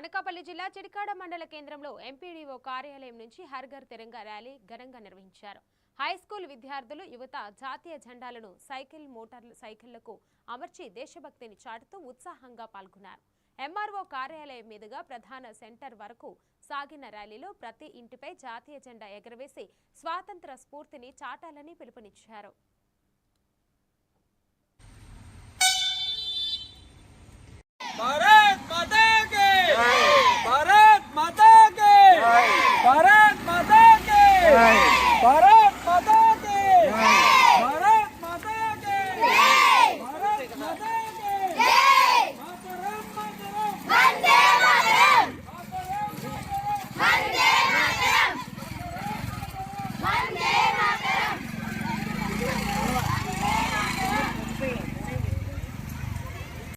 అనకాపల్లి జిల్లా చిడికాడ మండల కేంద్రంలో ఎంపీడీఓ కార్యాలయం నుంచి హర్ ఘర్ తిరంగా ర్యాలీ ఘనంగా నిర్వహించారు. హైస్కూల్ విద్యార్థులు యువత జాతీయ జెండాలను మోటార్ సైకిళ్లకు అమర్చి దేశభక్తిని చాటుతూ ఉత్సాహంగా పాల్గొన్నారు. ఎంఆర్ఓ కార్యాలయం మీదుగా ప్రధాన సెంటర్ వరకు సాగిన ర్యాలీలో ప్రతి ఇంటిపై జాతీయ జెండా ఎగరవేసి స్వాతంత్ర స్ఫూర్తిని చాటాలని పిలుపునిచ్చారు.